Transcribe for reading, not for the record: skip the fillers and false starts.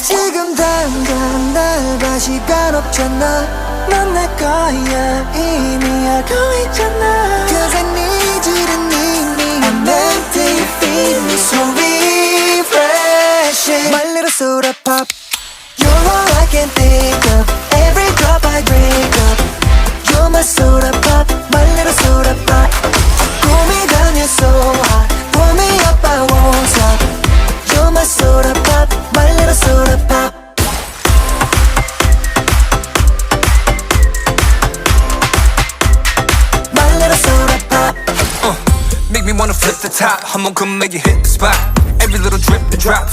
지금 당장 날 봐 시간 없잖아 넌 내 거야 이미 알고 있잖아 Cause I need you to need me I'm empty, you feed me so refreshing My little soda pop You're all I can think of Every drop I drink up You're my soda pop My little soda pop Cool me down, you're so hot Pull me up, I won't stop You're my soda pop My little soda pop Make me wanna flip the top. I'm gonna come make you hit the spot. Every little drip and drop.